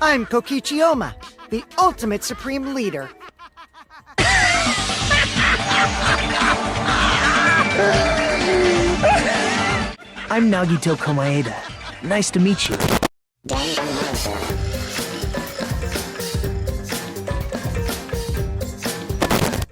I'm Kokichioma, the ultimate supreme leader. I'm Nagito Komaeda. Nice to meet you.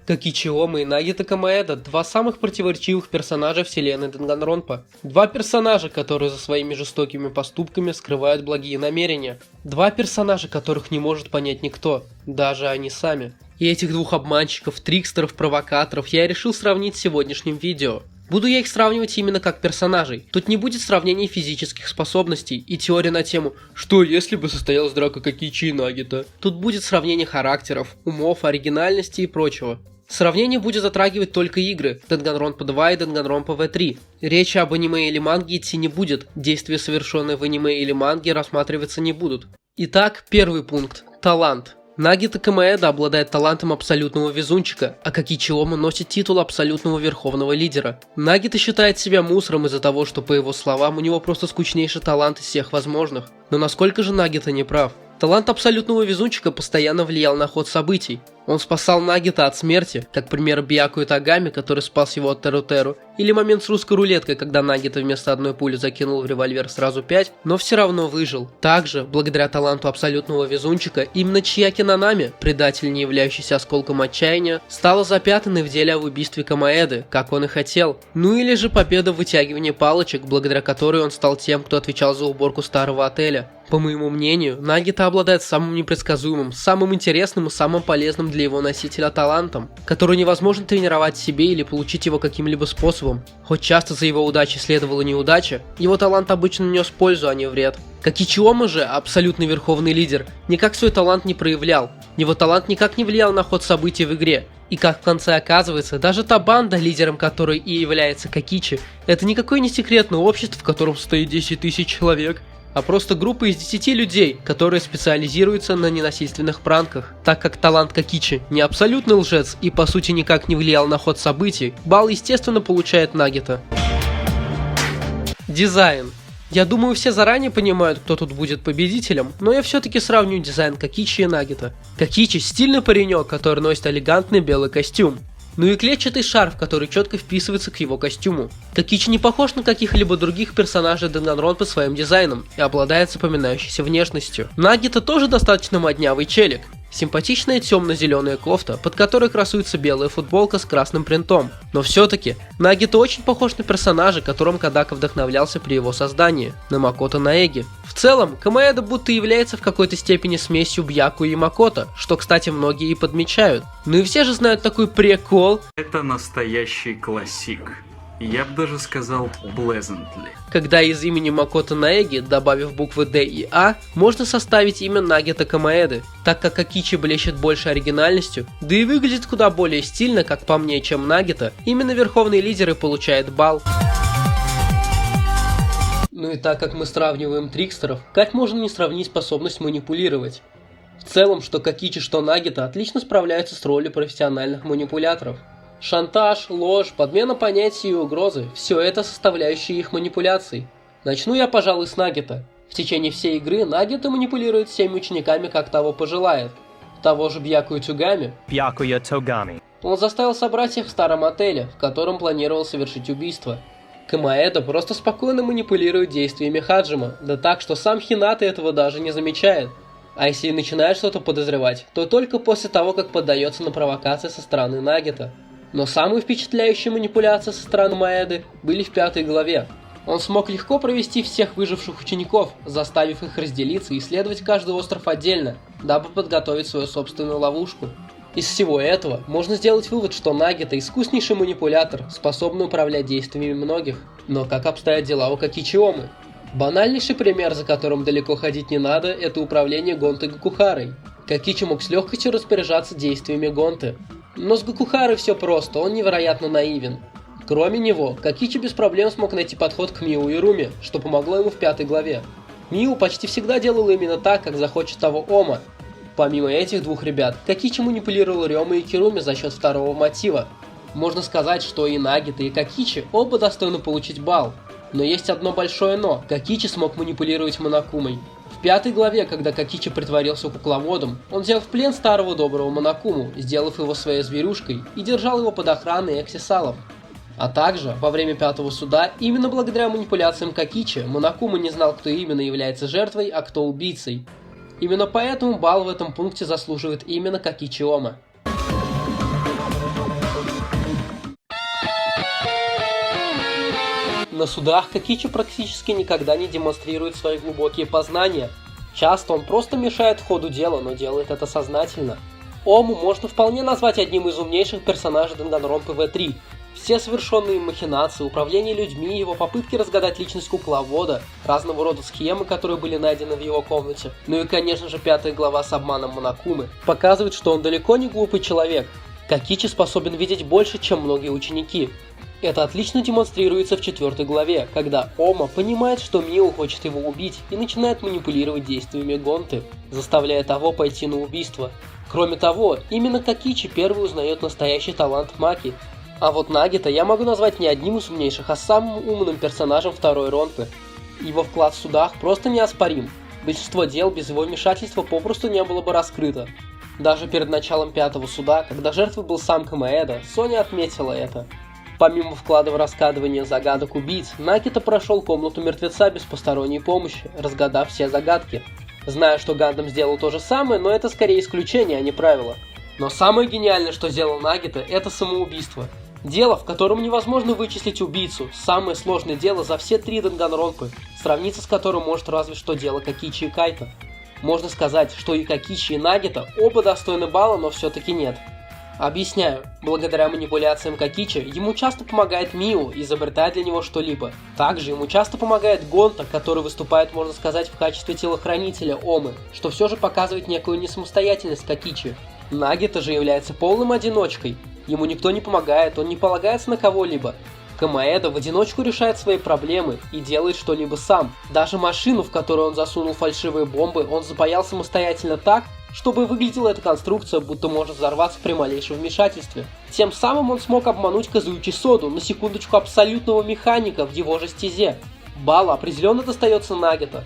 Кокичиома и Нагито Комаэда – два самых противоречивых персонажа вселенной Данганронпа. Два персонажа, которые за своими жестокими поступками скрывают благие намерения. Два персонажа, которых не может понять никто, даже они сами. И этих двух обманщиков, трикстеров, провокаторов я решил сравнить с сегодняшним видео. Буду я их сравнивать именно как персонажей. Тут не будет сравнений физических способностей и теории на тему «Что если бы состоялась драка Кокичи и Нагито?». Тут будет сравнение характеров, умов, оригинальности и прочего. Сравнение будет затрагивать только игры Данганронпа 2 и Данганронпа V3. Речи об аниме или манге идти не будет, действия, совершенные в аниме или манге, рассматриваться не будут. Итак, первый пункт. Талант. Нагито Комаэда обладает талантом абсолютного везунчика, а Кокичиома носит титул абсолютного верховного лидера. Нагито считает себя мусором из-за того, что, по его словам, у него просто скучнейший талант из всех возможных. Но насколько же Нагито не прав? Талант абсолютного везунчика постоянно влиял на ход событий. Он спасал Нагито от смерти, как пример Бьяку Итагами, который спас его от Теру-Теру, или момент с русской рулеткой, когда Нагито вместо одной пули закинул в револьвер сразу 5, но все равно выжил. Также, благодаря таланту абсолютного везунчика, именно Чияки Нанами, предатель, не являющийся осколком отчаяния, стала запятнанной в деле об убийстве Комаэды, как он и хотел. Ну или же победа в вытягивании палочек, благодаря которой он стал тем, кто отвечал за уборку старого отеля. По моему мнению, Нагито обладает самым непредсказуемым, самым интересным и самым полезным для его носителя талантом, который невозможно тренировать себе или получить его каким-либо способом. Хоть часто за его удачей следовала неудача, его талант обычно нес пользу, а не вред. Кокичиома же, абсолютный верховный лидер, никак свой талант не проявлял. Его талант никак не влиял на ход событий в игре. И как в конце оказывается, даже та банда, лидером которой и является Кокичи, это никакое не секретное общество, в котором стоит 10 тысяч человек, а просто группа из 10 людей, которые специализируются на ненасильственных пранках. Так как талант Кокичи не абсолютный лжец и по сути никак не влиял на ход событий, балл естественно получает Нагито. Дизайн. Я думаю, все заранее понимают, кто тут будет победителем, но я все-таки сравню дизайн Кокичи и Нагито. Кокичи стильный паренек, который носит элегантный белый костюм. Ну и клетчатый шарф, который четко вписывается к его костюму. Кокичи не похож на каких-либо других персонажей Данганронпа своим дизайном и обладает запоминающейся внешностью. Нагито тоже достаточно моднявый челик. Симпатичная темно-зеленая кофта, под которой красуется белая футболка с красным принтом. Но все-таки Нагито очень похож на персонажа, которым Кодака вдохновлялся при его создании, на Макото Наэги. В целом, Комаэда будто является в какой-то степени смесью Бьяку и Макото, что, кстати, многие и подмечают. Ну и все же знают такой прикол. Это настоящий классик. Я бы даже сказал pleasantly. Когда из имени Макото Наэги, добавив буквы Д и А, можно составить имя Нагито Комаэды, так как Кокичи блещет больше оригинальностью, да и выглядит куда более стильно, как по мне, чем Нагито, именно верховный лидер и получает балл. Ну и так как мы сравниваем трикстеров, как можно не сравнить способность манипулировать? В целом, что Кокичи, что Нагито отлично справляются с ролью профессиональных манипуляторов. Шантаж, ложь, подмена понятий и угрозы – все это составляющие их манипуляций. Начну я, пожалуй, с Нагито. В течение всей игры Нагито манипулирует всеми учениками, как того пожелает. Того же Бьяку Итагами. Он заставил собрать их в старом отеле, в котором планировал совершить убийство. Комаэда просто спокойно манипулирует действиями Хаджима, да так, что сам Хината этого даже не замечает. А если и начинает что-то подозревать, то только после того, как поддается на провокации со стороны Нагито. Но самые впечатляющие манипуляции со стороны Маэды были в 5 главе. Он смог легко провести всех выживших учеников, заставив их разделиться и исследовать каждый остров отдельно, дабы подготовить свою собственную ловушку. Из всего этого можно сделать вывод, что Нагито искуснейший манипулятор, способный управлять действиями многих. Но как обстоят дела у Кокичиомы? Банальнейший пример, за которым далеко ходить не надо, это управление Гонтой Гакухарой. Кокичи мог с легкостью распоряжаться действиями Гонты. Но с Гакухарой все просто, он невероятно наивен. Кроме него, Кокичи без проблем смог найти подход к Миу и Руми, что помогло ему в 5 главе. Миу почти всегда делала именно так, как захочет того Ома. Помимо этих двух ребят, Кокичи манипулировал Рёмой и Кируми за счет второго мотива. Можно сказать, что и Нагито, и Кокичи оба достойны получить балл. Но есть одно большое но. Кокичи смог манипулировать Монокумой. В 5 главе, когда Кокичи притворился кукловодом, он взял в плен старого доброго Монокуму, сделав его своей зверюшкой, и держал его под охраной эксисалов. А также, во время 5-го суда, именно благодаря манипуляциям Кокичи, Монокума не знал, кто именно является жертвой, а кто убийцей. Именно поэтому балл в этом пункте заслуживает именно Кокичи Ома. На судах Кокичи практически никогда не демонстрирует свои глубокие познания. Часто он просто мешает ходу дела, но делает это сознательно. Ому можно вполне назвать одним из умнейших персонажей Данганронпы V3. Все совершенные махинации, управление людьми, его попытки разгадать личность кукловода, разного рода схемы, которые были найдены в его комнате, ну и конечно же 5 глава с обманом Монокумы, показывает, что он далеко не глупый человек. Кокичи способен видеть больше, чем многие ученики. Это отлично демонстрируется в 4 главе, когда Ома понимает, что Мио хочет его убить и начинает манипулировать действиями Гонты, заставляя того пойти на убийство. Кроме того, именно Кокичи первый узнает настоящий талант Маки. А вот Нагита я могу назвать не одним из умнейших, а самым умным персонажем второй Ронпы. Его вклад в судах просто неоспорим. Большинство дел без его вмешательства попросту не было бы раскрыто. Даже перед началом 5-го суда, когда жертвой был сам Комаэда, Соня отметила это. Помимо вклада в раскадывание загадок убийц, Нагита прошел комнату мертвеца без посторонней помощи, разгадав все загадки. Знаю, что Гандам сделал то же самое, но это скорее исключение, а не правило. Но самое гениальное, что сделал Нагита, это самоубийство. Дело, в котором невозможно вычислить убийцу, самое сложное дело за все 3 Данганронпы, сравниться с которым может разве что дело Кокичи и Кайто. Можно сказать, что и Кокичи, и Нагита оба достойны балла, но все-таки нет. Объясняю, благодаря манипуляциям Кокичи ему часто помогает Мио, изобретая для него что-либо. Также ему часто помогает Гонта, который выступает, можно сказать, в качестве телохранителя Омы, что все же показывает некую несамостоятельность Кокичи. Нагита же является полным одиночкой. Ему никто не помогает, он не полагается на кого-либо. Комаэда в одиночку решает свои проблемы и делает что-либо сам. Даже машину, в которую он засунул фальшивые бомбы, он запаял самостоятельно так, чтобы выглядела эта конструкция, будто может взорваться при малейшем вмешательстве. Тем самым он смог обмануть Казуичи Соду, на секундочку абсолютного механика в его же стезе. Балл определенно достается Нагита.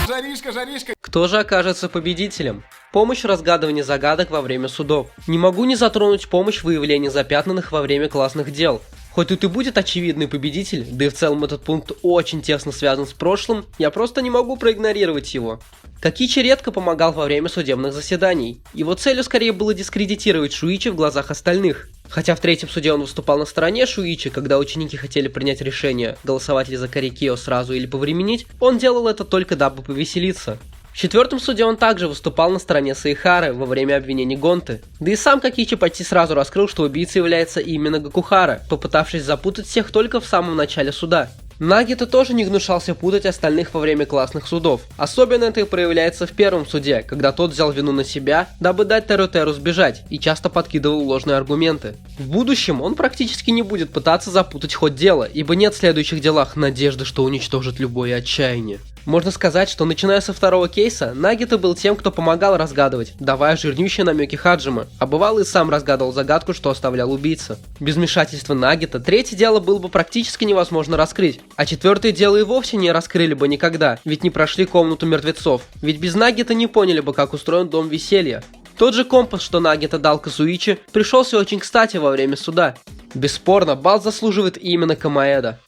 Жаришка, жаришка. Кто же окажется победителем? Помощь в разгадывании загадок во время судов. Не могу не затронуть помощь в выявлении запятнанных во время классных дел. Хоть тут и будет очевидный победитель, да и в целом этот пункт очень тесно связан с прошлым, я просто не могу проигнорировать его. Кокичи редко помогал во время судебных заседаний. Его целью скорее было дискредитировать Шуичи в глазах остальных. Хотя в 3-м суде он выступал на стороне Шуичи, когда ученики хотели принять решение, голосовать ли за Карикио сразу или повременить, он делал это только дабы повеселиться. В 4-м суде он также выступал на стороне Саихары во время обвинений Гонты. Да и сам Кокичи почти сразу раскрыл, что убийцей является именно Гакухара, попытавшись запутать всех только в самом начале суда. Нагита тоже не гнушался путать остальных во время классных судов. Особенно это и проявляется в 1-м суде, когда тот взял вину на себя, дабы дать Терутеру сбежать, и часто подкидывал ложные аргументы. В будущем он практически не будет пытаться запутать ход дела, ибо нет в следующих делах надежды, что уничтожит любое отчаяние. Можно сказать, что начиная со 2-го кейса, Нагита был тем, кто помогал разгадывать, давая жирнющие намеки Хаджима, а бывало и сам разгадывал загадку, что оставлял убийца. Без вмешательства Нагита 3-е дело было бы практически невозможно раскрыть, а 4-е дело и вовсе не раскрыли бы никогда, ведь не прошли комнату мертвецов, ведь без Нагита не поняли бы, как устроен дом веселья. Тот же компас, что Нагита дал Казуичи, пришелся очень кстати во время суда. Бесспорно, балл заслуживает именно Комаэда.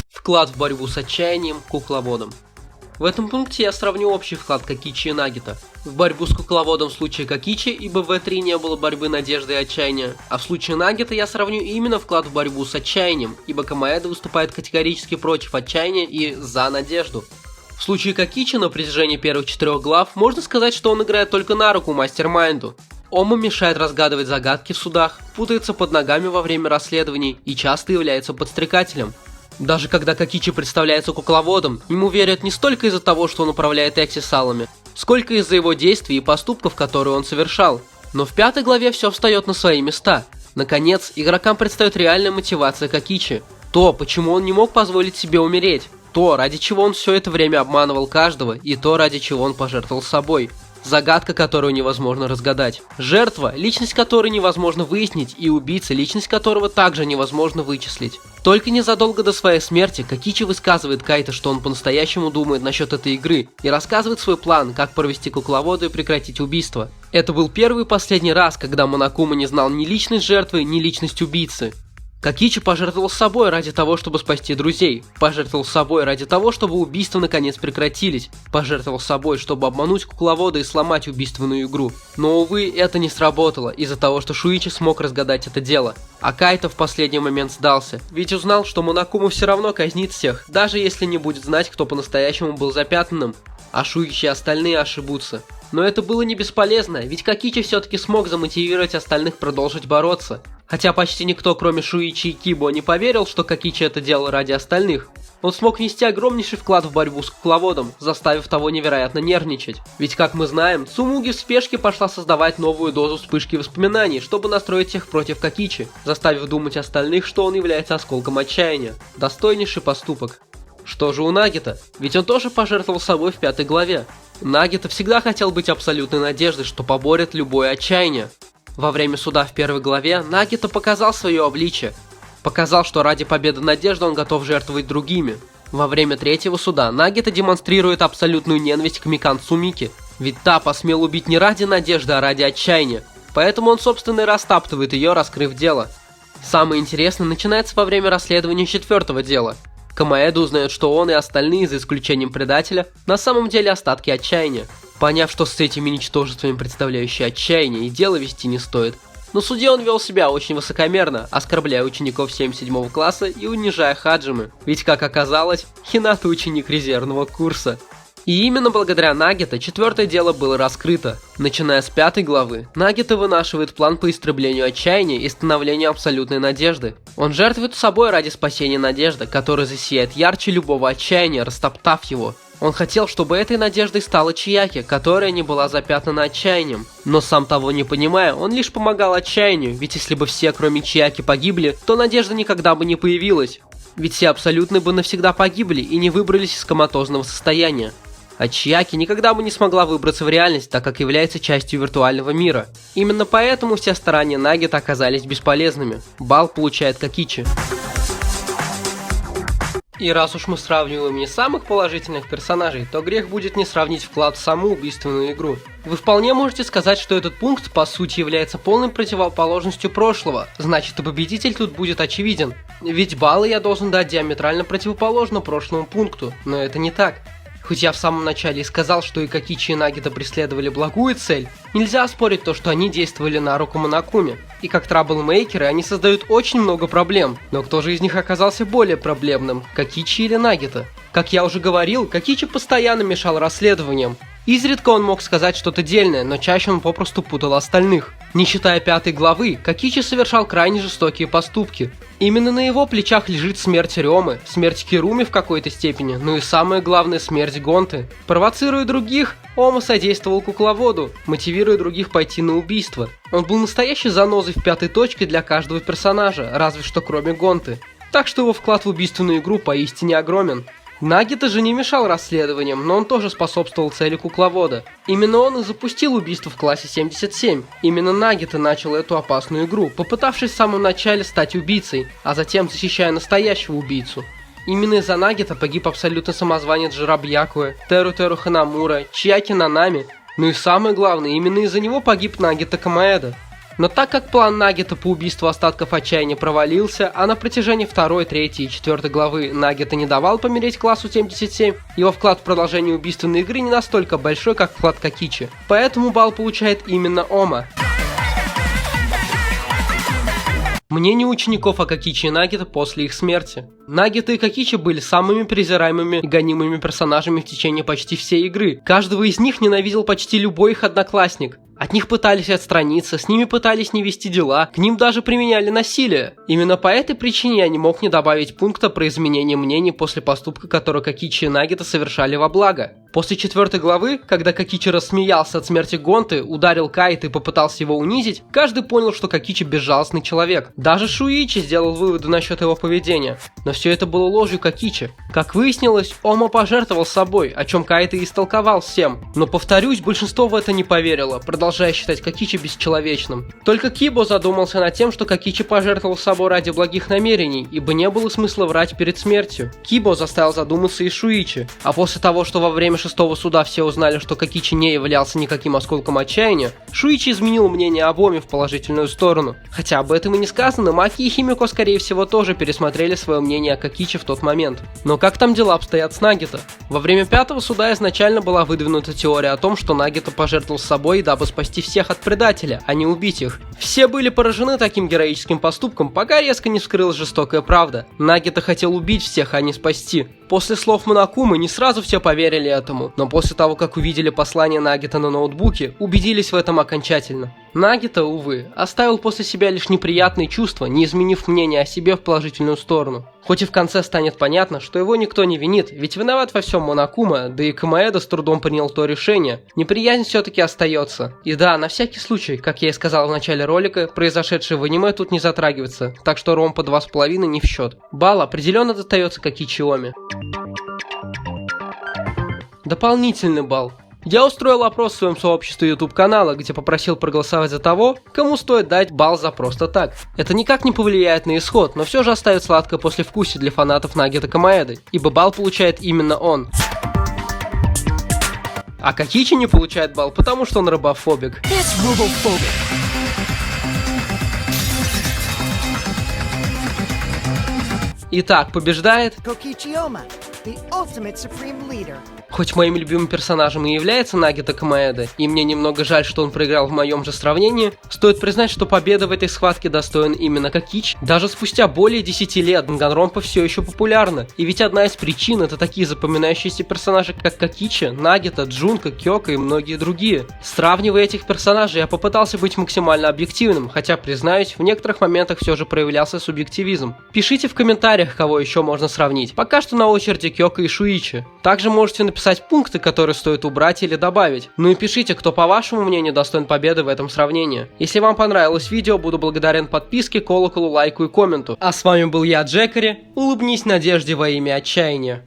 Вклад в борьбу с отчаянием кукловодом. В этом пункте я сравню общий вклад Кокичи и Нагита. В борьбу с кукловодом в случае Кокичи, ибо в V3 не было борьбы надежды и отчаяния, а в случае Нагита я сравню именно вклад в борьбу с отчаянием, ибо Комаэда выступает категорически против отчаяния и за надежду. В случае Кокичи на протяжении первых 4 глав можно сказать, что он играет только на руку Мастер-Майнду. Ома мешает разгадывать загадки в судах, путается под ногами во время расследований и часто является подстрекателем. Даже когда Кокичи представляется кукловодом, ему верят не столько из-за того, что он управляет эксисалами, сколько из-за его действий и поступков, которые он совершал. Но в 5 главе все встает на свои места. Наконец, игрокам предстает реальная мотивация Кокичи. То, почему он не мог позволить себе умереть. То, ради чего он все это время обманывал каждого, и то, ради чего он пожертвовал собой. Загадка, которую невозможно разгадать. Жертва, личность которой невозможно выяснить, и убийца, личность которого также невозможно вычислить. Только незадолго до своей смерти Кокичи высказывает Кайто, что он по-настоящему думает насчет этой игры, и рассказывает свой план, как провести кукловода и прекратить убийство. Это был первый и последний раз, когда Монокума не знал ни личность жертвы, ни личность убийцы. Кокичи пожертвовал собой ради того, чтобы спасти друзей, пожертвовал собой ради того, чтобы убийства наконец прекратились, пожертвовал собой, чтобы обмануть кукловода и сломать убийственную игру. Но, увы, это не сработало из-за того, что Шуичи смог разгадать это дело. А Кайто в последний момент сдался, ведь узнал, что Монокума все равно казнит всех, даже если не будет знать, кто по-настоящему был запятнанным, а Шуичи и остальные ошибутся. Но это было не бесполезно, ведь Кокичи все-таки смог замотивировать остальных продолжить бороться. Хотя почти никто, кроме Шуичи и Кибо, не поверил, что Кокичи это делал ради остальных. Он смог внести огромнейший вклад в борьбу с кукловодом, заставив того невероятно нервничать. Ведь, как мы знаем, Цумуги в спешке пошла создавать новую дозу вспышки воспоминаний, чтобы настроить всех против Кокичи, заставив думать остальных, что он является осколком отчаяния. Достойнейший поступок. Что же у Нагита? Ведь он тоже пожертвовал собой в 5 главе. Нагита всегда хотел быть абсолютной надеждой, что поборет любое отчаяние. Во время суда в 1 главе Нагита показал свое обличие. Показал, что ради победы надежды он готов жертвовать другими. Во время 3-го суда Нагита демонстрирует абсолютную ненависть к Микан Цумики. Ведь та посмел убить не ради надежды, а ради отчаяния. Поэтому он, собственно, и растаптывает ее, раскрыв дело. Самое интересное начинается во время расследования 4-го дела. Комаэда узнает, что он и остальные, за исключением предателя, на самом деле остатки отчаяния. Поняв, что с этими ничтожествами, представляющие отчаяние, и дело вести не стоит. Но в суде он вел себя очень высокомерно, оскорбляя учеников 77 класса и унижая Хаджимы. Ведь, как оказалось, Хината ученик резервного курса. И именно благодаря Нагита 4-е дело было раскрыто. Начиная с 5 главы, Нагита вынашивает план по истреблению отчаяния и становлению абсолютной надежды. Он жертвует собой ради спасения надежды, которая засияет ярче любого отчаяния, растоптав его. Он хотел, чтобы этой надеждой стала Чияки, которая не была запятнана отчаянием. Но сам того не понимая, он лишь помогал отчаянию, ведь если бы все, кроме Чияки, погибли, то надежда никогда бы не появилась. Ведь все абсолютные бы навсегда погибли и не выбрались из коматозного состояния. А Чияки никогда бы не смогла выбраться в реальность, так как является частью виртуального мира. Именно поэтому все старания Нагита оказались бесполезными. Балл получает Кокичи. И раз уж мы сравниваем не самых положительных персонажей, то грех будет не сравнить вклад в саму убийственную игру. Вы вполне можете сказать, что этот пункт по сути является полной противоположностью прошлого, значит и победитель тут будет очевиден. Ведь баллы я должен дать диаметрально противоположно прошлому пункту, но это не так. Хоть я в самом начале и сказал, что и Кокичи и Нагита преследовали благую цель, нельзя оспорить то, что они действовали на руку Монокуме. И как траблмейкеры они создают очень много проблем, но кто же из них оказался более проблемным, Кокичи или Нагита? Как я уже говорил, Кокичи постоянно мешал расследованиям. Изредка он мог сказать что-то дельное, но чаще он попросту путал остальных. Не считая 5 главы, Кокичи совершал крайне жестокие поступки. Именно на его плечах лежит смерть Рёмы, смерть Кируми в какой-то степени, ну и самое главное смерть Гонты. Провоцируя других, Ома содействовал кукловоду, мотивируя других пойти на убийство. Он был настоящей занозой в 5-й точке для каждого персонажа, разве что кроме Гонты. Так что его вклад в убийственную игру поистине огромен. Нагита же не мешал расследованиям, но он тоже способствовал цели кукловода. Именно он и запустил убийство в классе 77. Именно Нагита начал эту опасную игру, попытавшись в самом начале стать убийцей, а затем защищая настоящего убийцу. Именно из-за Нагита погиб абсолютно самозванец Жирабьякуэ, Теру Ханамура, Чияки Нанами, ну и самое главное, именно из-за него погиб Нагита Комаэда. Но так как план Нагита по убийству остатков отчаяния провалился, а на протяжении 2, 3 и 4 главы Нагита не давал помереть классу 77, его вклад в продолжение убийственной игры не настолько большой, как вклад Кокичи. Поэтому балл получает именно Ома. Мнение учеников о Кокичи и Нагита после их смерти. Нагита и Кокичи были самыми презираемыми и гонимыми персонажами в течение почти всей игры. Каждого из них ненавидел почти любой их одноклассник. От них пытались отстраниться, с ними пытались не вести дела, к ним даже применяли насилие. Именно по этой причине я не мог не добавить пункта про изменение мнений после поступка, который Кокичи и Нагита совершали во благо. После 4 главы, когда Кокичи рассмеялся от смерти Гонты, ударил Кайто и попытался его унизить, каждый понял, что Кокичи безжалостный человек. Даже Шуичи сделал выводы насчет его поведения. Но все это было ложью Кокичи. Как выяснилось, Ома пожертвовал собой, о чем Каэта и истолковал всем. Но повторюсь, большинство в это не поверило, продолжая считать Кокичи бесчеловечным. Только Кибо задумался над тем, что Кокичи пожертвовал собой ради благих намерений, ибо не было смысла врать перед смертью. Кибо заставил задуматься и Шуичи, а после того, что во время шестого суда все узнали, что Кокичи не являлся никаким осколком отчаяния, Шуичи изменил мнение об Оме в положительную сторону. Хотя об этом и не сказано, Маки и Химико скорее всего тоже пересмотрели свое мнение о Кокичи в тот момент. Но как там дела обстоят с Нагито? Во время пятого суда изначально была выдвинута теория о том, что Нагито пожертвовал собой, дабы спасти всех от предателя, а не убить их. Все были поражены таким героическим поступком, пока резко не вскрылась жестокая правда. Нагито хотел убить всех, а не спасти. После слов Монокумы не сразу все поверили этому, но после того, как увидели послание Нагито на ноутбуке, убедились в этом окончательно. Нагито, увы, оставил после себя лишь неприятные чувства, не изменив мнение о себе в положительную сторону. Хоть и в конце станет понятно, что его никто не винит, ведь виноват во всем Монокума, да и Камаэда с трудом принял то решение, неприязнь все-таки остается. И да, на всякий случай, как я и сказал в начале ролика, произошедшее в аниме тут не затрагивается, так что ром по 2,5 не в счет. Балл определенно достается Кокичи Оме. Дополнительный балл. Я устроил опрос в своем сообществе YouTube канала, где попросил проголосовать за того, кому стоит дать балл за просто так. Это никак не повлияет на исход, но все же оставит сладкое послевкусие для фанатов Нагито Камаэды, ибо балл получает именно он. А Кокичи не получает балл, потому что он робофобик. Итак, побеждает Kokichi Oma, the ultimate supreme leader. Хоть моим любимым персонажем и является Нагито Камаэда, и мне немного жаль, что он проиграл в моем же сравнении, стоит признать, что победа в этой схватке достоин именно Кокичи. Даже спустя более 10 лет Данганронпа все еще популярна, и ведь одна из причин — это такие запоминающиеся персонажи, как Кокичи, Нагито, Джунко, Кёка и многие другие. Сравнивая этих персонажей, я попытался быть максимально объективным, хотя, признаюсь, в некоторых моментах все же проявлялся субъективизм. Пишите в комментариях, кого еще можно сравнить. Пока что на очереди Кёка и Шуичи. Также можете написать пункты, которые стоит убрать или добавить. Ну и пишите, кто по вашему мнению достоин победы в этом сравнении. Если вам понравилось видео, буду благодарен подписке, колоколу, лайку и комменту. А с вами был я, Джекари. Улыбнись надежде во имя отчаяния.